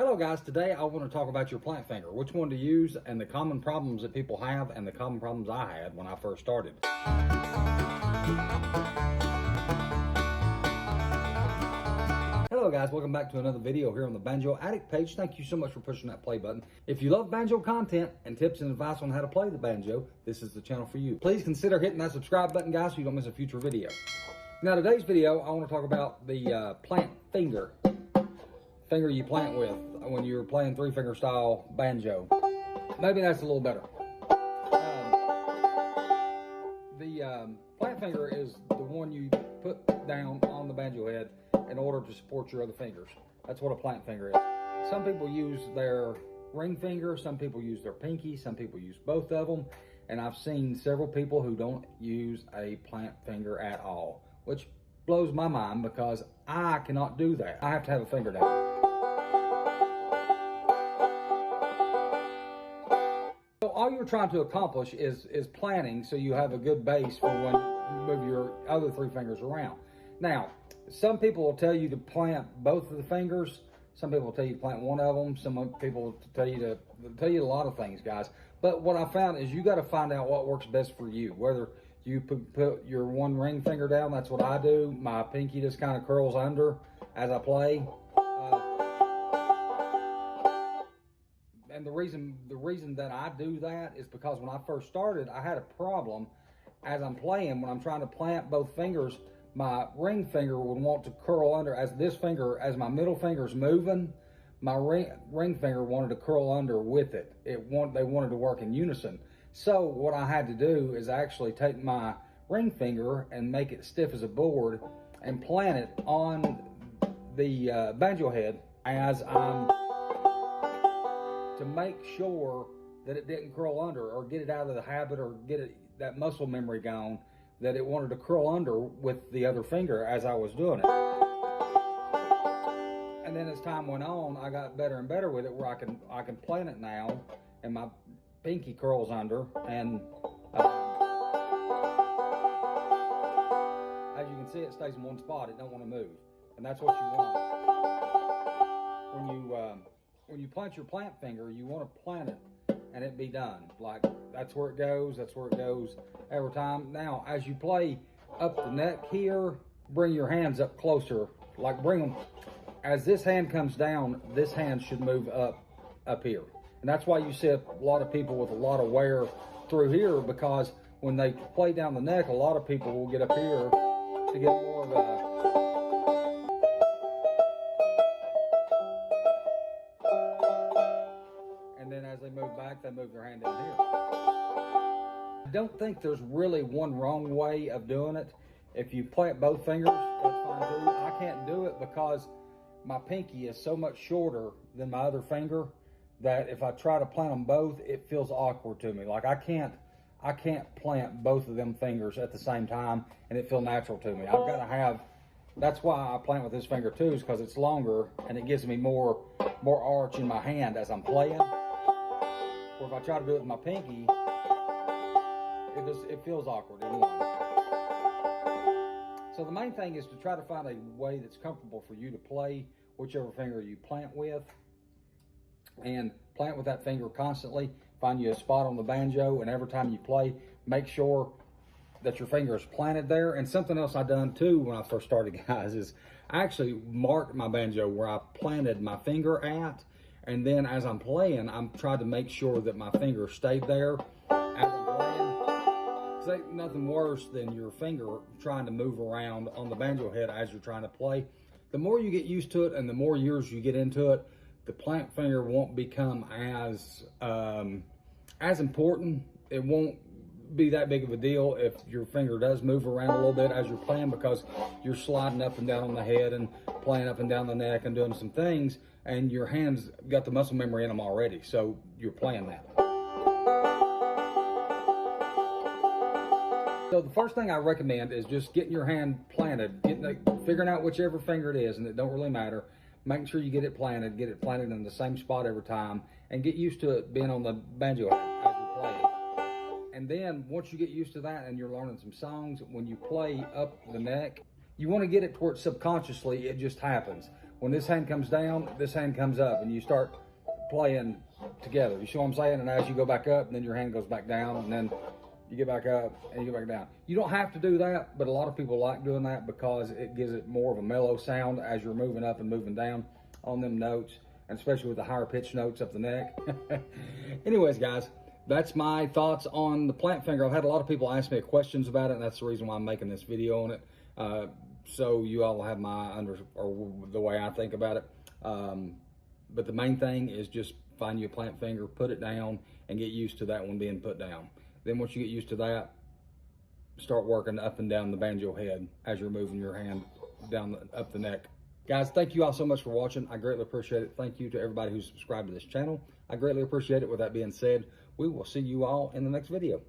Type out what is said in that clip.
Hello guys, today I want to talk about your plant finger, which one to use, and the common problems that people have and the common problems I had when I first started. Hello guys, welcome back to another video here on the Banjo Addict page. Thank you so much for pushing that play button. If you love banjo content and tips and advice on how to play the banjo, this is the channel for you. Please consider hitting that subscribe button, guys, so you don't miss a future video. Now today's video, I want to talk about the plant finger you plant with when you're playing three-finger style banjo. Maybe that's a little better. The plant finger is the one you put down on the banjo head in order to support your other fingers. That's what a plant finger is. Some people use their ring finger, some people use their pinky, some people use both of them, and I've seen several people who don't use a plant finger at all, which blows my mind because I cannot do that. I have to have a finger down. So all you're trying to accomplish is planting so you have a good base for when you move your other three fingers around. Now, some people will tell you to plant both of the fingers. Some people will tell you to plant one of them. Some people will tell you a lot of things, guys. But what I found is you got to find out what works best for you. Whether you put your one ring finger down, that's what I do. My pinky just kind of curls under as I play. And the reason that I do that is because when I first started, I had a problem as I'm playing. When I'm trying to plant both fingers, my ring finger would want to curl under as my middle finger's moving. My ring finger wanted to curl under with it. They wanted to work in unison. So what I had to do is actually take my ring finger and make it stiff as a board and plant it on the banjo head as I'm to make sure that it didn't curl under or get it out of the habit or get that muscle memory gone that it wanted to curl under with the other finger as I was doing it. And then as time went on, I got better and better with it where I can plant it now and my pinky curls under, and as you can see, it stays in one spot. It don't want to move, and that's what you want. When you plant your plant finger, you want to plant it and it be done. Like, that's where it goes every time. Now, as you play up the neck here, bring your hands up closer. Like, bring them, as this hand comes down, this hand should move up here. And that's why you see a lot of people with a lot of wear through here, because when they play down the neck, a lot of people will get up here to get more of a as they move back, they move their hand down here. I don't think there's really one wrong way of doing it. If you plant both fingers, that's fine too. I can't do it because my pinky is so much shorter than my other finger that if I try to plant them both, it feels awkward to me. Like I can't plant both of them fingers at the same time and it feel natural to me. I've got to have, that's why I plant with this finger too, is because it's longer and it gives me more arch in my hand as I'm playing. Or if I try to do it with my pinky, it feels awkward anyway. So the main thing is to try to find a way that's comfortable for you to play whichever finger you plant with, and plant with that finger constantly. Find you a spot on the banjo, and every time you play, make sure that your finger is planted there. And something else I done too when I first started, guys, is I actually marked my banjo where I planted my finger at. And then as I'm playing, I'm trying to make sure that my finger stayed there as I'm playing. Because ain't nothing worse than your finger trying to move around on the banjo head as you're trying to play. The more you get used to it and the more years you get into it, the plant finger won't become as important. It won't be that big of a deal if your finger does move around a little bit as you're playing, because you're sliding up and down on the head and playing up and down the neck and doing some things, and your hands got the muscle memory in them already, so you're playing that. So the first thing I recommend is just getting your hand planted, figuring out whichever finger it is, and it don't really matter. Making sure you get it planted in the same spot every time, and get used to it being on the banjo as you play it. And then once you get used to that and you're learning some songs, when you play up the neck, you want to get it towards subconsciously, it just happens. when this hand comes down, this hand comes up, and you start playing together. You see what I'm saying? And as you go back up, then your hand goes back down, and then you get back up and you get back down. You don't have to do that, but a lot of people like doing that because it gives it more of a mellow sound as you're moving up and moving down on them notes, and especially with the higher pitched notes up the neck. Anyways, guys, that's my thoughts on the plant finger. I've had a lot of people ask me questions about it, and that's the reason why I'm making this video on it. So you all have the way I think about it. But the main thing is just find you a plant finger, put it down, and get used to that one being put down. Then once you get used to that, start working up and down the banjo head as you're moving your hand down up the neck. Guys, thank you all so much for watching. I greatly appreciate it. Thank you to everybody who's subscribed to this channel. I greatly appreciate it. With that being said, we will see you all in the next video.